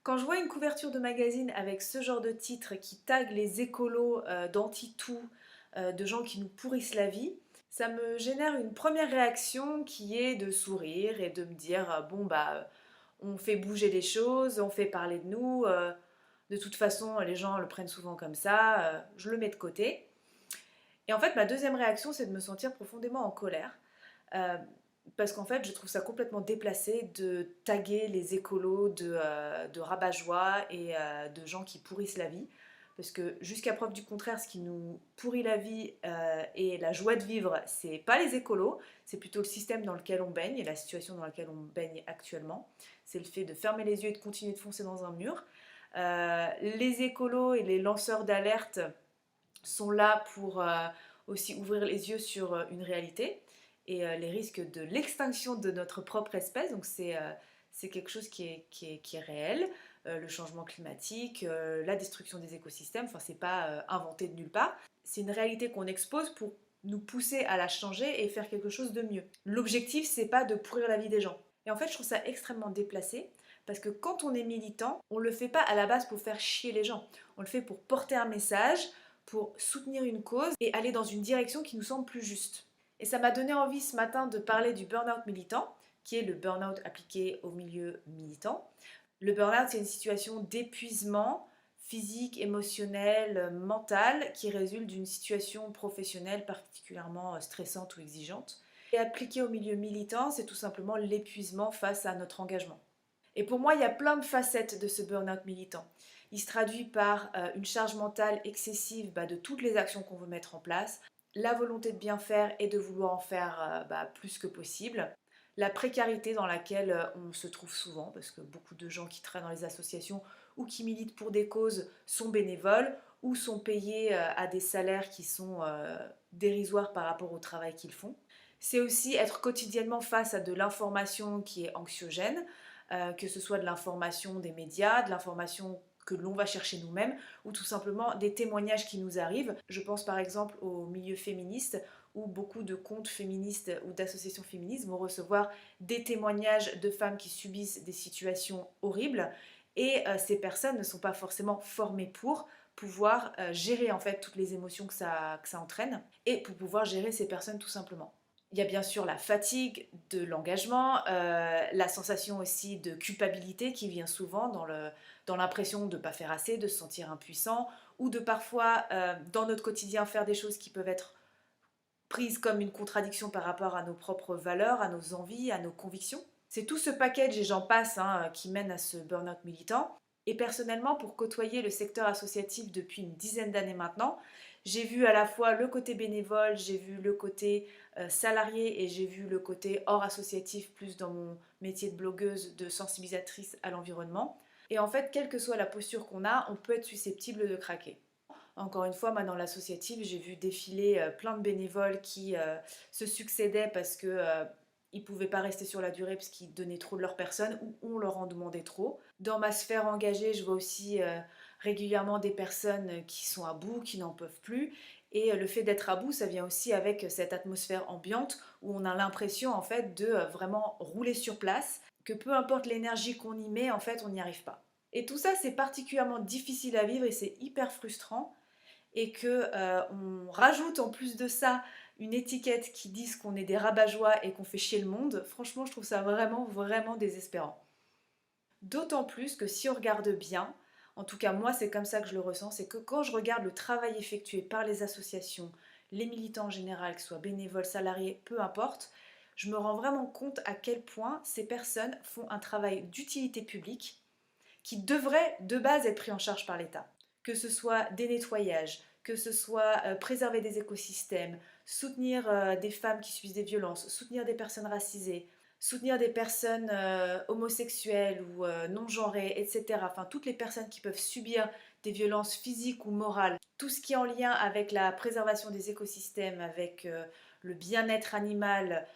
Quand je vois une couverture de magazine avec ce genre de titre qui tague les écolos d'anti-tout, de gens qui nous pourrissent la vie, ça me génère une première réaction qui est de sourire et de me dire bon bah on fait bouger les choses, on fait parler de nous, de toute façon les gens le prennent souvent comme ça, je le mets de côté. Et en fait ma deuxième réaction c'est de me sentir profondément en colère. Euh, Parce qu'en fait, je trouve ça complètement déplacé de taguer les écolos de rabat-joie et de gens qui pourrissent la vie. Parce que jusqu'à preuve du contraire, ce qui nous pourrit la vie et la joie de vivre, c'est pas les écolos, c'est plutôt le système dans lequel on baigne et la situation dans laquelle on baigne actuellement. C'est le fait de fermer les yeux et de continuer de foncer dans un mur. Les écolos et les lanceurs d'alerte sont là pour aussi ouvrir les yeux sur une réalité et les risques de l'extinction de notre propre espèce. Donc c'est quelque chose qui est réel. Le changement climatique, la destruction des écosystèmes, enfin c'est pas inventé de nulle part. C'est une réalité qu'on expose pour nous pousser à la changer et faire quelque chose de mieux. L'objectif c'est pas de pourrir la vie des gens. Et en fait je trouve ça extrêmement déplacé parce que quand on est militant, on le fait pas à la base pour faire chier les gens. On le fait pour porter un message, pour soutenir une cause et aller dans une direction qui nous semble plus juste. Et ça m'a donné envie ce matin de parler du burn-out militant, qui est le burn-out appliqué au milieu militant. Le burn-out, c'est une situation d'épuisement physique, émotionnel, mental qui résulte d'une situation professionnelle particulièrement stressante ou exigeante. Et appliqué au milieu militant, c'est tout simplement l'épuisement face à notre engagement. Et pour moi, il y a plein de facettes de ce burn-out militant. Il se traduit par une charge mentale excessive de toutes les actions qu'on veut mettre en place, la volonté de bien faire et de vouloir en faire plus que possible, la précarité dans laquelle on se trouve souvent, parce que beaucoup de gens qui travaillent dans les associations ou qui militent pour des causes sont bénévoles ou sont payés à des salaires qui sont dérisoires par rapport au travail qu'ils font. C'est aussi être quotidiennement face à de l'information qui est anxiogène, que ce soit de l'information des médias, de l'information que l'on va chercher nous-mêmes, ou tout simplement des témoignages qui nous arrivent. Je pense par exemple au milieu féministe, où beaucoup de comptes féministes ou d'associations féministes vont recevoir des témoignages de femmes qui subissent des situations horribles, et ces personnes ne sont pas forcément formées pour pouvoir gérer en fait toutes les émotions que ça entraîne, et pour pouvoir gérer ces personnes tout simplement. Il y a bien sûr la fatigue de l'engagement, la sensation aussi de culpabilité qui vient souvent dans l'impression de ne pas faire assez, de se sentir impuissant, ou de parfois, dans notre quotidien, faire des choses qui peuvent être prises comme une contradiction par rapport à nos propres valeurs, à nos envies, à nos convictions. C'est tout ce package, et j'en passe, qui mène à ce burn-out militant. Et personnellement, pour côtoyer le secteur associatif depuis une dizaine d'années maintenant, j'ai vu à la fois le côté bénévole, j'ai vu le côté salarié et j'ai vu le côté hors associatif, plus dans mon métier de blogueuse, de sensibilisatrice à l'environnement. Et en fait, quelle que soit la posture qu'on a, on peut être susceptible de craquer. Encore une fois, moi dans l'associatif, j'ai vu défiler plein de bénévoles qui se succédaient parce que ils pouvaient pas rester sur la durée parce qu'ils donnaient trop de leur personne ou on leur en demandait trop. Dans ma sphère engagée, je vois aussi régulièrement des personnes qui sont à bout, qui n'en peuvent plus. Et le fait d'être à bout, ça vient aussi avec cette atmosphère ambiante où on a l'impression en fait de vraiment rouler sur place, que peu importe l'énergie qu'on y met, en fait, on n'y arrive pas. Et tout ça, c'est particulièrement difficile à vivre et c'est hyper frustrant et que on rajoute en plus de ça une étiquette qui dise qu'on est des rabat-joie et qu'on fait chier le monde, franchement je trouve ça vraiment vraiment désespérant. D'autant plus que si on regarde bien, en tout cas moi c'est comme ça que je le ressens, c'est que quand je regarde le travail effectué par les associations, les militants en général, que ce soit bénévoles, salariés, peu importe, je me rends vraiment compte à quel point ces personnes font un travail d'utilité publique qui devrait de base être pris en charge par l'État. Que ce soit des nettoyages, que ce soit préserver des écosystèmes, soutenir des femmes qui subissent des violences, soutenir des personnes racisées, soutenir des personnes homosexuelles ou non-genrées, etc. Enfin, toutes les personnes qui peuvent subir des violences physiques ou morales, tout ce qui est en lien avec la préservation des écosystèmes, avec le bien-être animal,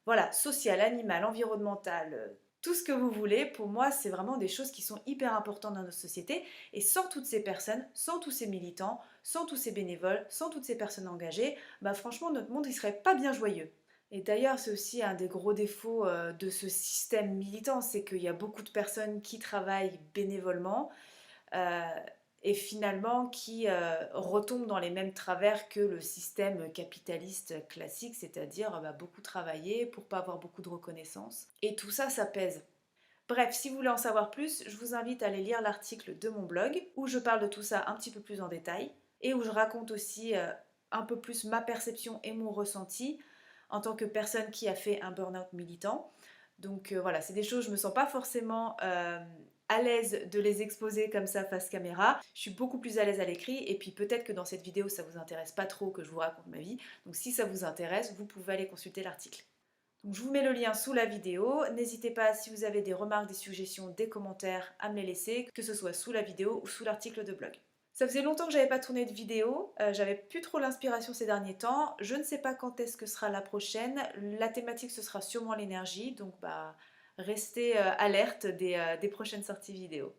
voilà, social, animal, environnemental, tout ce que vous voulez, pour moi, c'est vraiment des choses qui sont hyper importantes dans notre société. Et sans toutes ces personnes, sans tous ces militants, sans tous ces bénévoles, sans toutes ces personnes engagées, franchement, notre monde, il serait pas bien joyeux. Et d'ailleurs, c'est aussi un des gros défauts de ce système militant, c'est qu'il y a beaucoup de personnes qui travaillent bénévolement euh, et finalement qui retombent dans les mêmes travers que le système capitaliste classique, c'est-à-dire beaucoup travailler pour pas avoir beaucoup de reconnaissance. Et tout ça, ça pèse. Bref, si vous voulez en savoir plus, je vous invite à aller lire l'article de mon blog où je parle de tout ça un petit peu plus en détail et où je raconte aussi un peu plus ma perception et mon ressenti en tant que personne qui a fait un burn-out militant. Donc voilà, c'est des choses, je me sens pas forcément à l'aise de les exposer comme ça face caméra. Je suis beaucoup plus à l'aise à l'écrit et puis peut-être que dans cette vidéo ça vous intéresse pas trop que je vous raconte ma vie. Donc si ça vous intéresse, vous pouvez aller consulter l'article. Donc je vous mets le lien sous la vidéo. N'hésitez pas, si vous avez des remarques, des suggestions, des commentaires, à me les laisser, que ce soit sous la vidéo ou sous l'article de blog. Ça faisait longtemps que j'avais pas tourné de vidéo, j'avais plus trop l'inspiration ces derniers temps. Je ne sais pas quand est-ce que sera la prochaine. La thématique ce sera sûrement l'énergie, donc restez alerte des prochaines sorties vidéo.